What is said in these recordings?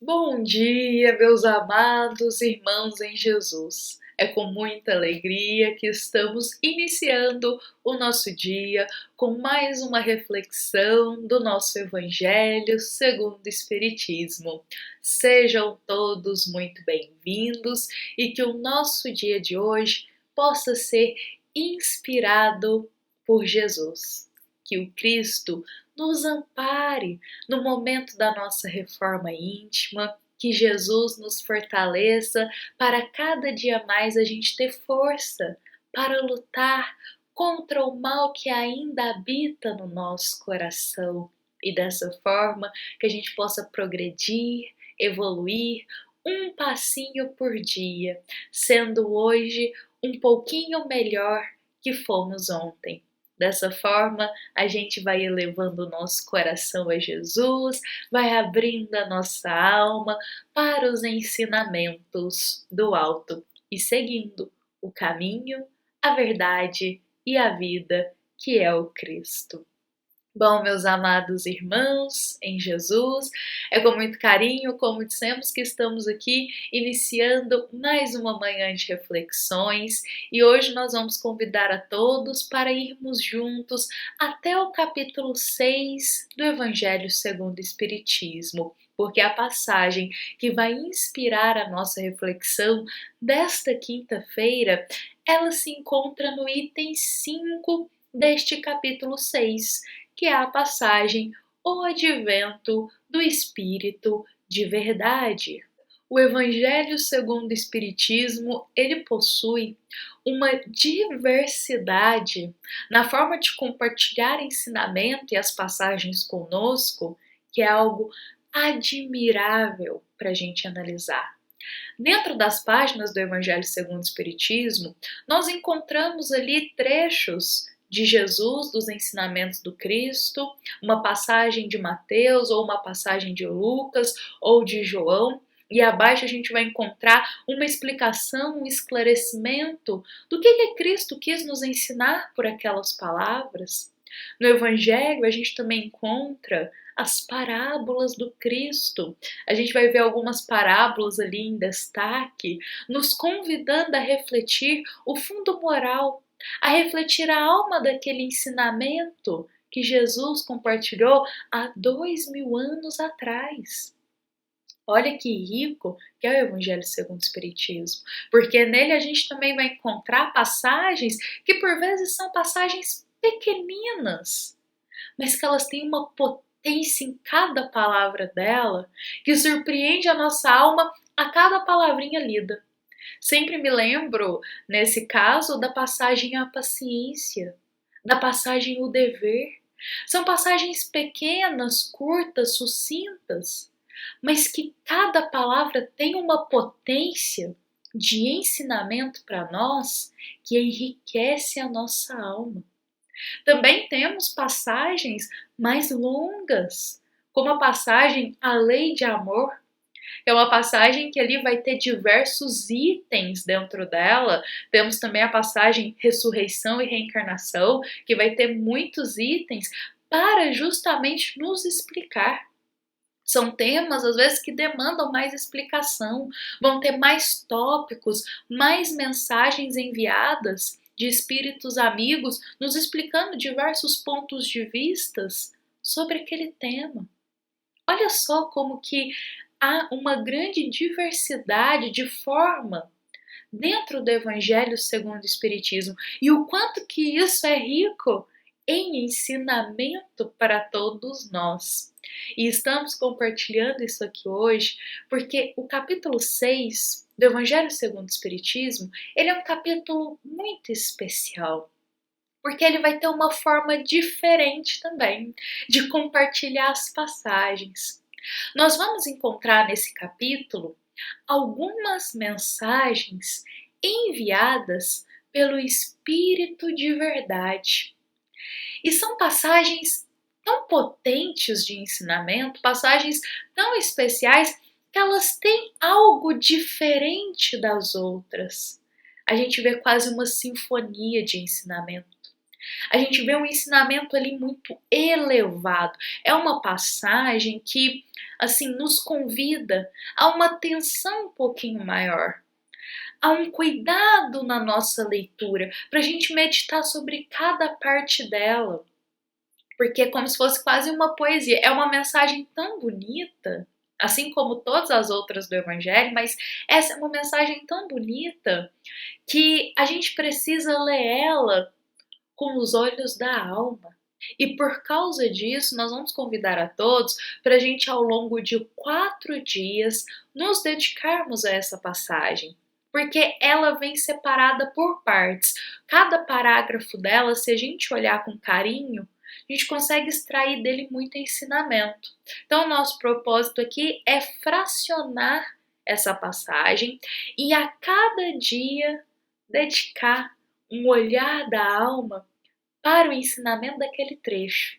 Bom dia, meus amados irmãos em Jesus. É com muita alegria que estamos iniciando o nosso dia com mais uma reflexão do nosso Evangelho segundo o Espiritismo. Sejam todos muito bem-vindos e que o nosso dia de hoje possa ser inspirado por Jesus. Que o Cristo nos ampare no momento da nossa reforma íntima, que Jesus nos fortaleça para cada dia mais a gente ter força para lutar contra o mal que ainda habita no nosso coração e dessa forma que a gente possa progredir, evoluir um passinho por dia, sendo hoje um pouquinho melhor que fomos ontem. Dessa forma, a gente vai elevando o nosso coração a Jesus, vai abrindo a nossa alma para os ensinamentos do alto e seguindo o caminho, a verdade e a vida, que é o Cristo. Bom, meus amados irmãos em Jesus, é com muito carinho, como dissemos, que estamos aqui iniciando mais uma manhã de reflexões e hoje nós vamos convidar a todos para irmos juntos até o capítulo 6 do Evangelho segundo o Espiritismo, porque a passagem que vai inspirar a nossa reflexão desta quinta-feira, ela se encontra no item 5 deste capítulo 6, que é a passagem O Advento do Espírito de Verdade. O Evangelho segundo o Espiritismo, ele possui uma diversidade na forma de compartilhar ensinamento e as passagens conosco, que é algo admirável para a gente analisar. Dentro das páginas do Evangelho segundo o Espiritismo, nós encontramos ali trechos de Jesus, dos ensinamentos do Cristo, uma passagem de Mateus, ou uma passagem de Lucas, ou de João, e abaixo a gente vai encontrar uma explicação, um esclarecimento do que Cristo quis nos ensinar por aquelas palavras. No Evangelho a gente também encontra as parábolas do Cristo. A gente vai ver algumas parábolas ali em destaque, nos convidando a refletir o fundo moral, a refletir a alma daquele ensinamento que Jesus compartilhou há 2000 anos atrás. Olha que rico que é o Evangelho segundo o Espiritismo, porque nele a gente também vai encontrar passagens que por vezes são passagens pequeninas, mas que elas têm uma potência em cada palavra dela que surpreende a nossa alma a cada palavrinha lida. Sempre me lembro, nesse caso, da passagem A Paciência, da passagem O Dever. São passagens pequenas, curtas, sucintas, mas que cada palavra tem uma potência de ensinamento para nós que enriquece a nossa alma. Também temos passagens mais longas, como a passagem A Lei de Amor, que é uma passagem que ali vai ter diversos itens dentro dela. Temos também a passagem Ressurreição e Reencarnação, que vai ter muitos itens para justamente nos explicar. São temas, às vezes, que demandam mais explicação, vão ter mais tópicos, mais mensagens enviadas de espíritos amigos, nos explicando diversos pontos de vistas sobre aquele tema. Olha só como que há uma grande diversidade de forma dentro do Evangelho segundo o Espiritismo e o quanto que isso é rico em ensinamento para todos nós. E estamos compartilhando isso aqui hoje porque o capítulo 6 do Evangelho segundo o Espiritismo, ele é um capítulo muito especial, porque ele vai ter uma forma diferente também de compartilhar as passagens. Nós vamos encontrar nesse capítulo algumas mensagens enviadas pelo Espírito de Verdade. E são passagens tão potentes de ensinamento, passagens tão especiais, que elas têm algo diferente das outras. A gente vê quase uma sinfonia de ensinamento. A gente vê um ensinamento ali muito elevado. É uma passagem que, assim, nos convida a uma atenção um pouquinho maior, a um cuidado na nossa leitura, para a gente meditar sobre cada parte dela, porque é como se fosse quase uma poesia. É uma mensagem tão bonita, assim como todas as outras do Evangelho, mas essa é uma mensagem tão bonita que a gente precisa ler ela com os olhos da alma. E por causa disso, nós vamos convidar a todos para a gente, ao longo de 4 dias, nos dedicarmos a essa passagem. Porque ela vem separada por partes. Cada parágrafo dela, se a gente olhar com carinho, a gente consegue extrair dele muito ensinamento. Então, o nosso propósito aqui é fracionar essa passagem e a cada dia dedicar um olhar da alma para o ensinamento daquele trecho.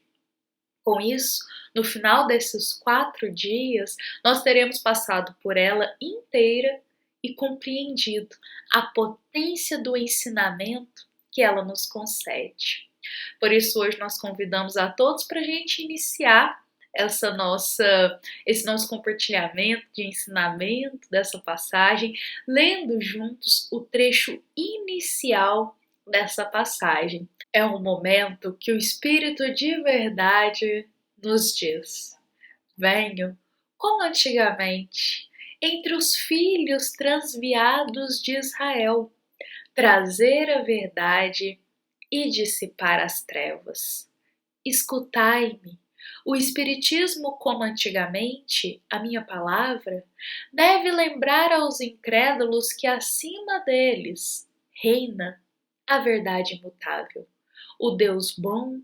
Com isso, no final desses 4 dias, nós teremos passado por ela inteira e compreendido a potência do ensinamento que ela nos concede. Por isso, hoje nós convidamos a todos para a gente iniciar esse nosso compartilhamento de ensinamento dessa passagem, lendo juntos o trecho inicial dessa passagem. É um momento que o Espírito de verdade nos diz: venho, como antigamente, entre os filhos transviados de Israel, trazer a verdade e dissipar as trevas. Escutai-me. O Espiritismo, como antigamente, a minha palavra, deve lembrar aos incrédulos que acima deles reina a verdade imutável, o Deus bom,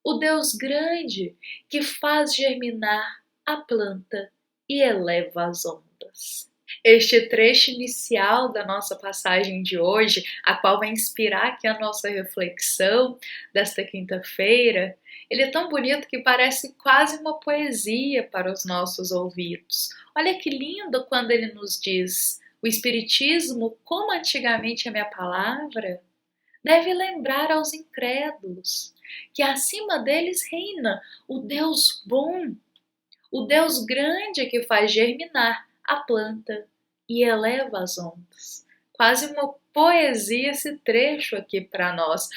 o Deus grande, que faz germinar a planta e eleva as ondas. Este trecho inicial da nossa passagem de hoje, a qual vai inspirar aqui a nossa reflexão desta quinta-feira, ele é tão bonito que parece quase uma poesia para os nossos ouvidos. Olha que lindo quando ele nos diz: o Espiritismo, como antigamente é minha palavra, deve lembrar aos incrédulos que acima deles reina o Deus bom, o Deus grande que faz germinar a planta e eleva as ondas. Quase uma poesia esse trecho aqui para nós.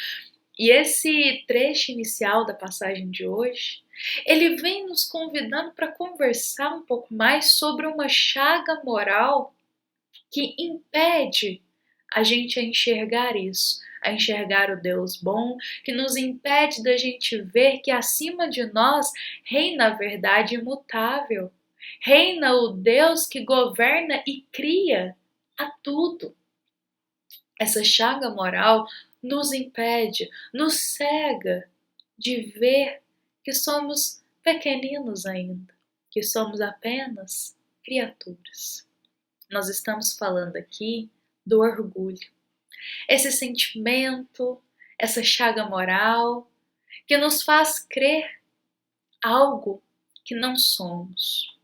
E esse trecho inicial da passagem de hoje, ele vem nos convidando para conversar um pouco mais sobre uma chaga moral que impede a gente a enxergar isso, a enxergar o Deus bom, que nos impede da gente ver que acima de nós reina a verdade imutável, reina o Deus que governa e cria a tudo. Essa chaga moral nos impede, nos cega de ver que somos pequeninos ainda, que somos apenas criaturas. Nós estamos falando aqui do orgulho. Esse sentimento, essa chaga moral que nos faz crer algo que não somos.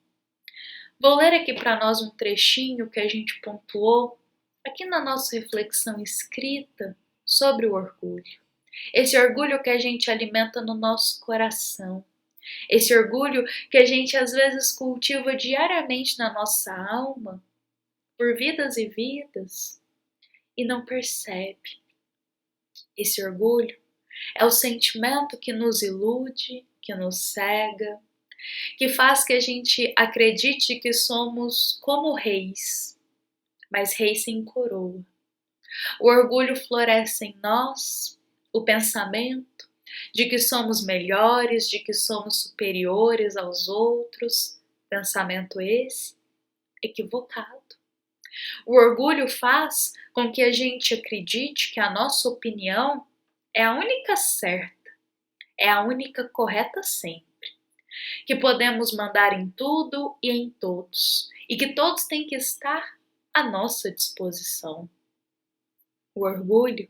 Vou ler aqui para nós um trechinho que a gente pontuou aqui na nossa reflexão escrita sobre o orgulho. Esse orgulho que a gente alimenta no nosso coração. Esse orgulho que a gente às vezes cultiva diariamente na nossa alma, por vidas e vidas, e não percebe. Esse orgulho é o sentimento que nos ilude, que nos cega, que faz que a gente acredite que somos como reis, mas reis sem coroa. O orgulho floresce em nós, o pensamento de que somos melhores, de que somos superiores aos outros, pensamento esse equivocado. O orgulho faz com que a gente acredite que a nossa opinião é a única certa, é a única correta sempre, que podemos mandar em tudo e em todos, e que todos têm que estar à nossa disposição. O orgulho,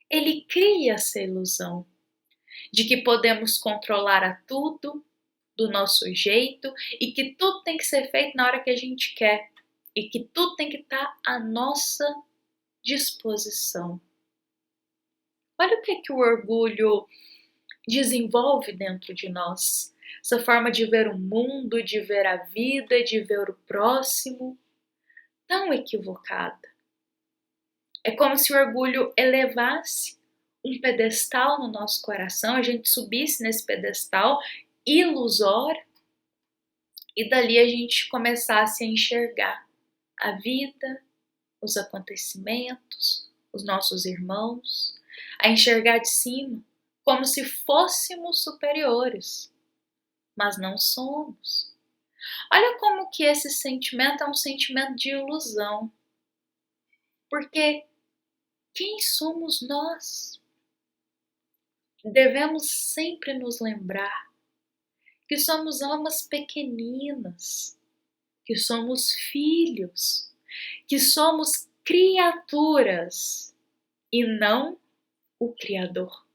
ele cria essa ilusão de que podemos controlar a tudo do nosso jeito e que tudo tem que ser feito na hora que a gente quer e que tudo tem que estar à nossa disposição. Olha o que o orgulho desenvolve dentro de nós. Essa forma de ver o mundo, de ver a vida, de ver o próximo, tão equivocada. É como se o orgulho elevasse um pedestal no nosso coração, a gente subisse nesse pedestal ilusório e dali a gente começasse a enxergar a vida, os acontecimentos, os nossos irmãos, a enxergar de cima como se fôssemos superiores, mas não somos. Olha como que esse sentimento é um sentimento de ilusão, porque quem somos nós? Devemos sempre nos lembrar que somos almas pequeninas, que somos filhos, que somos criaturas e não o Criador.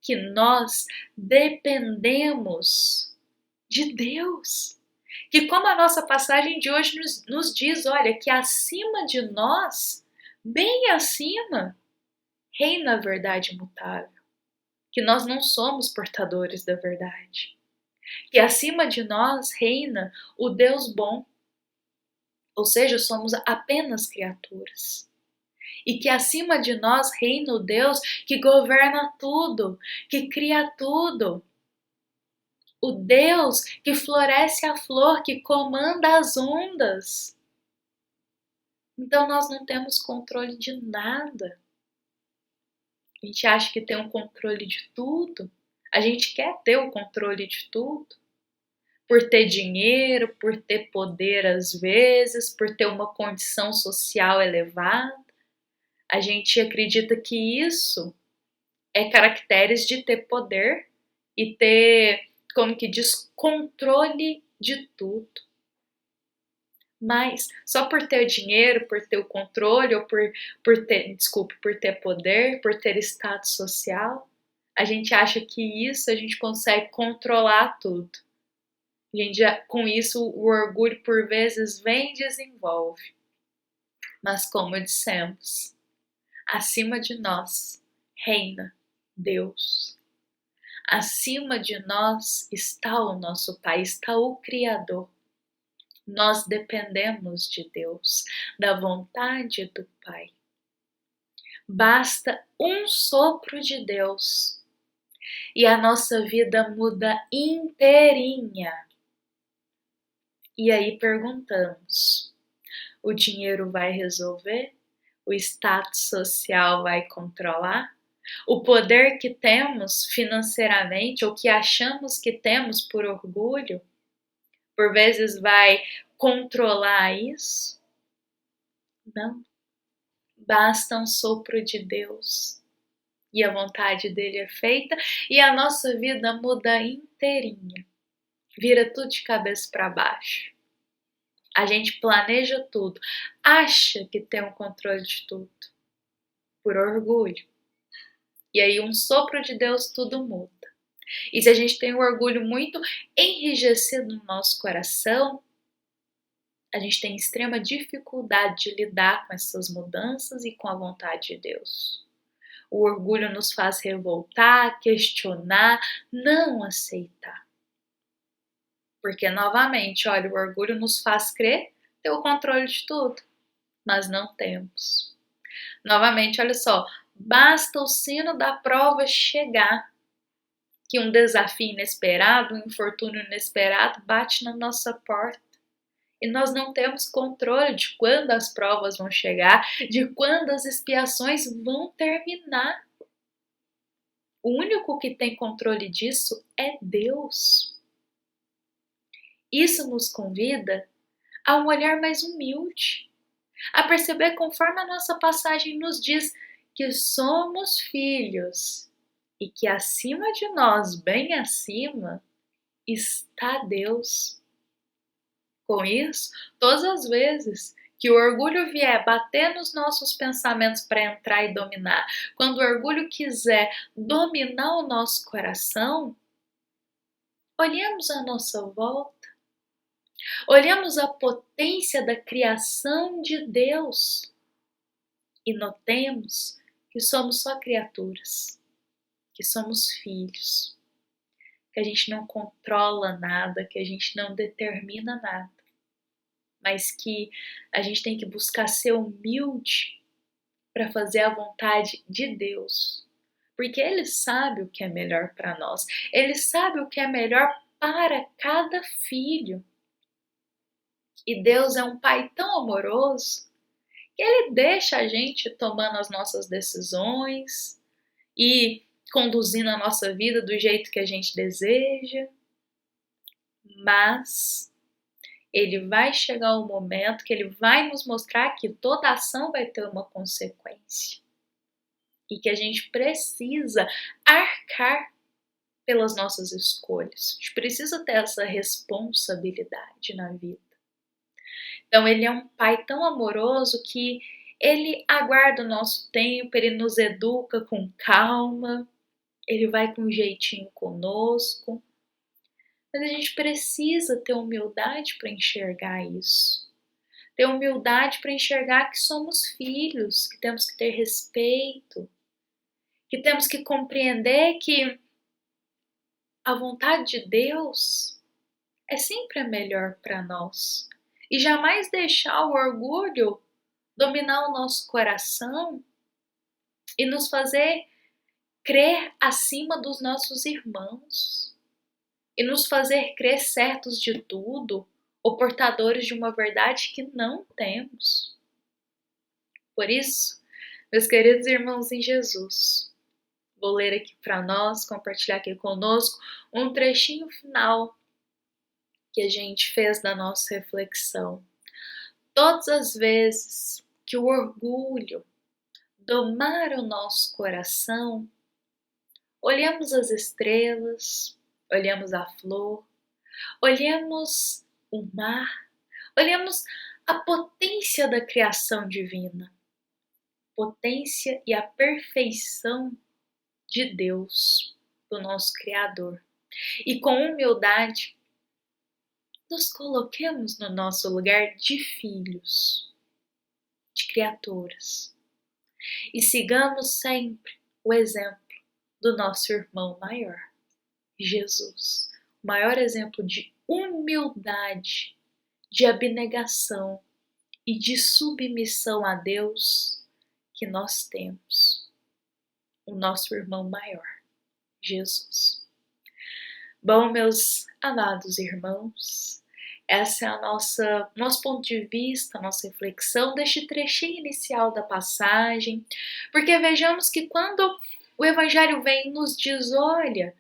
Que nós dependemos de Deus. Que como a nossa passagem de hoje nos diz, olha, que acima de nós, bem acima, reina a verdade imutável. Que nós não somos portadores da verdade. Que acima de nós reina o Deus bom. Ou seja, somos apenas criaturas. E que acima de nós reina o Deus que governa tudo, que cria tudo. O Deus que floresce a flor, que comanda as ondas. Então nós não temos controle de nada. A gente acha que tem um controle de tudo. A gente quer ter o controle de tudo. Por ter dinheiro, por ter poder às vezes, por ter uma condição social elevada. A gente acredita que isso é caracteres de ter poder e ter, como que diz, controle de tudo. Mas só por ter dinheiro, por ter o controle, ou por ter poder, por ter status social, a gente acha que isso a gente consegue controlar tudo. A gente com isso o orgulho por vezes vem e desenvolve. Mas como dissemos, acima de nós reina Deus. Acima de nós está o nosso Pai, está o Criador. Nós dependemos de Deus, da vontade do Pai. Basta um sopro de Deus e a nossa vida muda inteirinha. E aí perguntamos: o dinheiro vai resolver? O status social vai controlar? O poder que temos financeiramente ou que achamos que temos por orgulho, por vezes vai controlar isso? Não. Basta um sopro de Deus e a vontade dele é feita e a nossa vida muda inteirinha. Vira tudo de cabeça para baixo. A gente planeja tudo, acha que tem o controle de tudo, por orgulho. E aí um sopro de Deus tudo muda. E se a gente tem o orgulho muito enrijecido no nosso coração, a gente tem extrema dificuldade de lidar com essas mudanças e com a vontade de Deus. O orgulho nos faz revoltar, questionar, não aceitar. Porque, novamente, olha, o orgulho nos faz crer ter o controle de tudo, mas não temos. Novamente, olha só, basta o sino da prova chegar, que um desafio inesperado, um infortúnio inesperado bate na nossa porta. E nós não temos controle de quando as provas vão chegar, de quando as expiações vão terminar. O único que tem controle disso é Deus. Isso nos convida a um olhar mais humilde, a perceber conforme a nossa passagem nos diz que somos filhos e que acima de nós, bem acima, está Deus. Com isso, todas as vezes que o orgulho vier bater nos nossos pensamentos para entrar e dominar, quando o orgulho quiser dominar o nosso coração, olhemos à nossa volta, olhemos a potência da criação de Deus e notemos que somos só criaturas, que somos filhos, que a gente não controla nada, que a gente não determina nada, mas que a gente tem que buscar ser humilde para fazer a vontade de Deus, porque Ele sabe o que é melhor para nós, Ele sabe o que é melhor para cada filho. E Deus é um Pai tão amoroso que Ele deixa a gente tomando as nossas decisões e conduzindo a nossa vida do jeito que a gente deseja, mas Ele vai chegar um momento que Ele vai nos mostrar que toda ação vai ter uma consequência e que a gente precisa arcar pelas nossas escolhas. A gente precisa ter essa responsabilidade na vida. Então Ele é um Pai tão amoroso que Ele aguarda o nosso tempo, Ele nos educa com calma, Ele vai com um jeitinho conosco. Mas a gente precisa ter humildade para enxergar isso. Ter humildade para enxergar que somos filhos, que temos que ter respeito, que temos que compreender que a vontade de Deus é sempre a melhor para nós. E jamais deixar o orgulho dominar o nosso coração e nos fazer crer acima dos nossos irmãos e nos fazer crer certos de tudo ou portadores de uma verdade que não temos. Por isso, meus queridos irmãos em Jesus, vou ler aqui para nós, compartilhar aqui conosco um trechinho final que a gente fez da nossa reflexão. Todas as vezes que o orgulho domar o nosso coração, olhamos as estrelas, olhamos a flor, olhamos o mar, olhamos a potência da criação divina, potência e a perfeição de Deus, do nosso Criador. E com humildade, nos coloquemos no nosso lugar de filhos, de criaturas. E sigamos sempre o exemplo do nosso irmão maior, Jesus. O maior exemplo de humildade, de abnegação e de submissão a Deus que nós temos. O nosso irmão maior, Jesus. Bom, meus amados irmãos, essa é a nosso ponto de vista, a nossa reflexão deste trechinho inicial da passagem, porque vejamos que quando o Evangelho vem e nos diz, olha,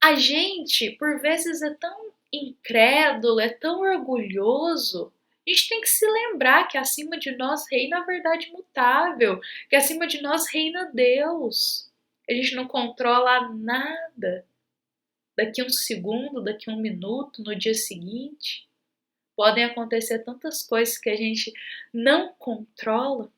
a gente por vezes é tão incrédulo, é tão orgulhoso, a gente tem que se lembrar que acima de nós reina a verdade imutável, que acima de nós reina Deus. A gente não controla nada. Daqui um segundo, daqui um minuto, no dia seguinte, podem acontecer tantas coisas que a gente não controla.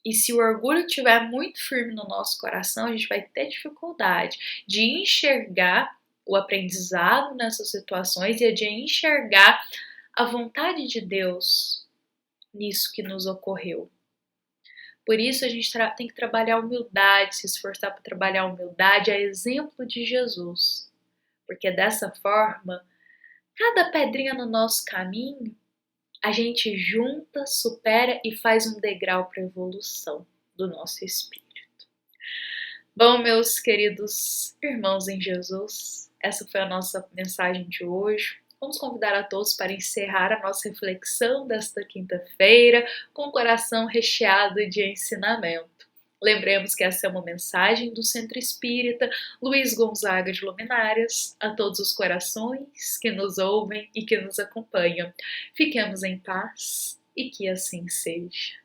E se o orgulho estiver muito firme no nosso coração, a gente vai ter dificuldade de enxergar o aprendizado nessas situações e de enxergar a vontade de Deus nisso que nos ocorreu. Por isso a gente tem que trabalhar a humildade, se esforçar para trabalhar a humildade a exemplo de Jesus. Porque dessa forma, cada pedrinha no nosso caminho, a gente junta, supera e faz um degrau para a evolução do nosso espírito. Bom, meus queridos irmãos em Jesus, essa foi a nossa mensagem de hoje. Vamos convidar a todos para encerrar a nossa reflexão desta quinta-feira com o coração recheado de ensinamento. Lembremos que essa é uma mensagem do Centro Espírita Luiz Gonzaga de Luminárias a todos os corações que nos ouvem e que nos acompanham. Fiquemos em paz e que assim seja.